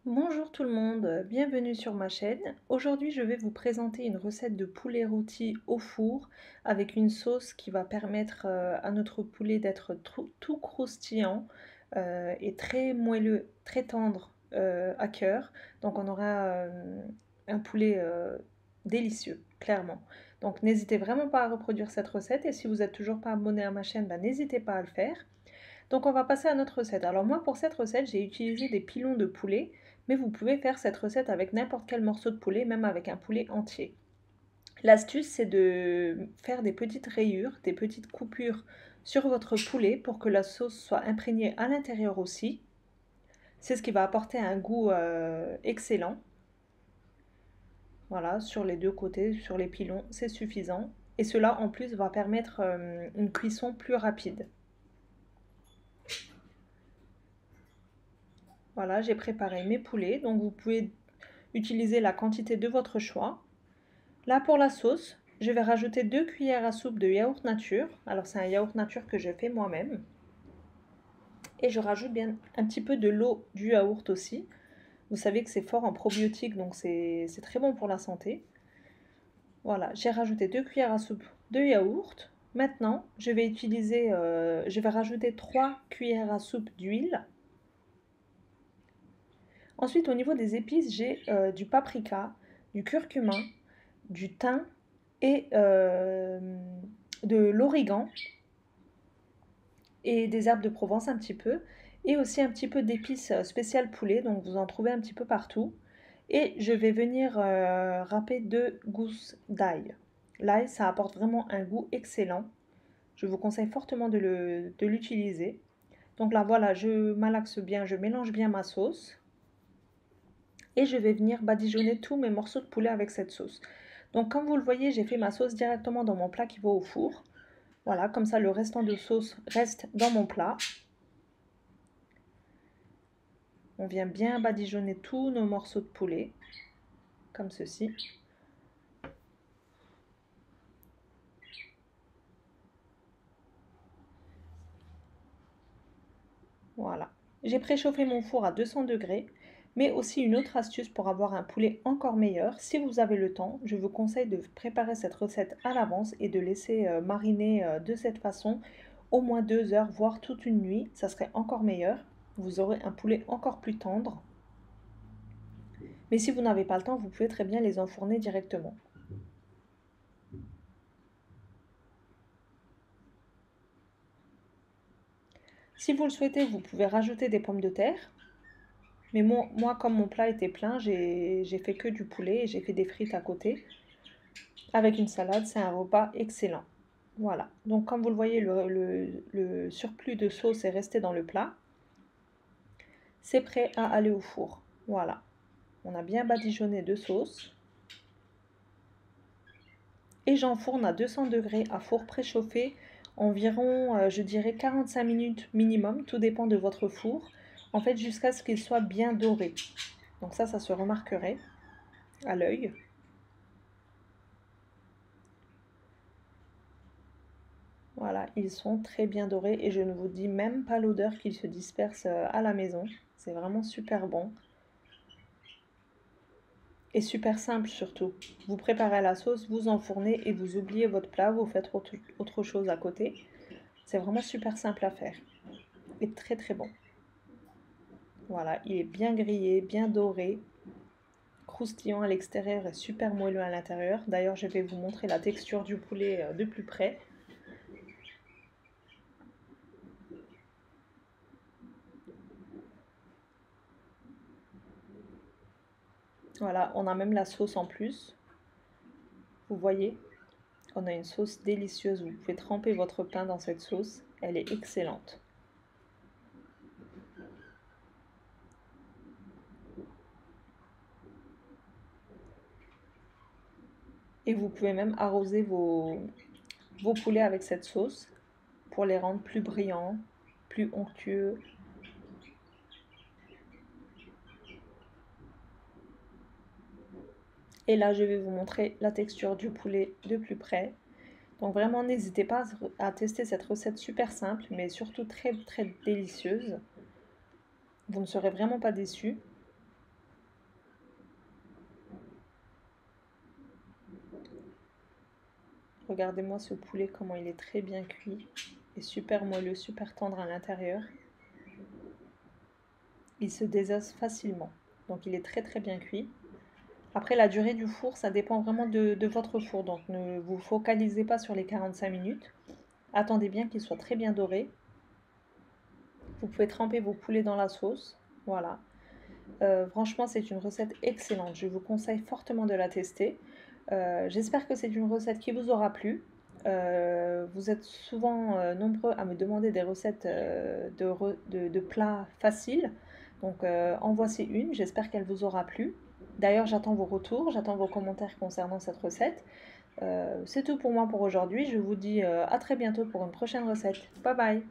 Bonjour tout le monde, bienvenue sur ma chaîne. Aujourd'hui, je vais vous présenter une recette de poulet rôti au four avec une sauce qui va permettre à notre poulet d'être tout croustillant et très moelleux, très tendre à cœur. Donc on aura un poulet délicieux, clairement. Donc n'hésitez vraiment pas à reproduire cette recette et si vous n'êtes toujours pas abonné à ma chaîne, n'hésitez pas à le faire. Donc on va passer à notre recette. Alors moi pour cette recette j'ai utilisé des pilons de poulet, mais vous pouvez faire cette recette avec n'importe quel morceau de poulet, même avec un poulet entier. L'astuce c'est de faire des petites rayures, des petites coupures sur votre poulet pour que la sauce soit imprégnée à l'intérieur aussi. C'est ce qui va apporter un goût excellent. Voilà, sur les deux côtés, sur les pilons, c'est suffisant. Et cela en plus va permettre une cuisson plus rapide. Voilà, j'ai préparé mes poulets, donc vous pouvez utiliser la quantité de votre choix. Là pour la sauce, je vais rajouter 2 cuillères à soupe de yaourt nature. Alors c'est un yaourt nature que je fais moi-même. Et je rajoute bien un petit peu de l'eau du yaourt aussi. Vous savez que c'est fort en probiotiques, donc c'est très bon pour la santé. Voilà, j'ai rajouté 2 cuillères à soupe de yaourt. Maintenant, je vais rajouter 3 cuillères à soupe d'huile. Ensuite, au niveau des épices, j'ai du paprika, du curcuma, du thym et de l'origan et des herbes de Provence un petit peu. Et aussi un petit peu d'épices spéciales poulet, donc vous en trouvez un petit peu partout. Et je vais venir râper 2 gousses d'ail. L'ail, ça apporte vraiment un goût excellent. Je vous conseille fortement de l'utiliser. Donc là, voilà, je malaxe bien, je mélange bien ma sauce. Et je vais venir badigeonner tous mes morceaux de poulet avec cette sauce. Donc comme vous le voyez, j'ai fait ma sauce directement dans mon plat qui va au four. Voilà, comme ça le restant de sauce reste dans mon plat. On vient bien badigeonner tous nos morceaux de poulet, comme ceci. Voilà. J'ai préchauffé mon four à 200 degrés, mais aussi une autre astuce pour avoir un poulet encore meilleur. Si vous avez le temps, je vous conseille de préparer cette recette à l'avance et de laisser mariner de cette façon au moins 2 heures, voire toute une nuit. Ça serait encore meilleur. Vous aurez un poulet encore plus tendre. Mais si vous n'avez pas le temps, vous pouvez très bien les enfourner directement. Si vous le souhaitez, vous pouvez rajouter des pommes de terre. Mais moi comme mon plat était plein, j'ai fait que du poulet et j'ai fait des frites à côté. Avec une salade, c'est un repas excellent. Voilà. Donc comme vous le voyez, le surplus de sauce est resté dans le plat. C'est prêt à aller au four. Voilà. On a bien badigeonné de sauce. Et j'enfourne à 200 degrés à four préchauffé environ, je dirais 45 minutes minimum. Tout dépend de votre four. En fait, jusqu'à ce qu'il soit bien doré. Donc ça se remarquerait à l'œil. Voilà, ils sont très bien dorés et je ne vous dis même pas l'odeur qu'ils se dispersent à la maison. C'est vraiment super bon et super simple surtout. Vous préparez la sauce, vous enfournez et vous oubliez votre plat, vous faites autre chose à côté. C'est vraiment super simple à faire et très très bon. Voilà, il est bien grillé, bien doré, croustillant à l'extérieur et super moelleux à l'intérieur. D'ailleurs, je vais vous montrer la texture du poulet de plus près. Voilà, on a même la sauce en plus. Vous voyez, on a une sauce délicieuse. Vous pouvez tremper votre pain dans cette sauce. Elle est excellente. Et vous pouvez même arroser vos poulets avec cette sauce pour les rendre plus brillants, plus onctueux. Et là, je vais vous montrer la texture du poulet de plus près. Donc vraiment, n'hésitez pas à tester cette recette super simple, mais surtout très très délicieuse. Vous ne serez vraiment pas déçus. Regardez-moi ce poulet, comment il est très bien cuit et super moelleux, super tendre à l'intérieur. Il se désosse facilement, donc il est très très bien cuit. Après, la durée du four, ça dépend vraiment de votre four, donc ne vous focalisez pas sur les 45 minutes. Attendez bien qu'il soit très bien doré. Vous pouvez tremper vos poulets dans la sauce, voilà. Franchement, c'est une recette excellente. Je vous conseille fortement de la tester. J'espère que c'est une recette qui vous aura plu. Vous êtes souvent nombreux à me demander des recettes de plats faciles. Donc, en voici une. J'espère qu'elle vous aura plu. D'ailleurs, j'attends vos retours, j'attends vos commentaires concernant cette recette. C'est tout pour moi pour aujourd'hui. Je vous dis à très bientôt pour une prochaine recette. Bye bye!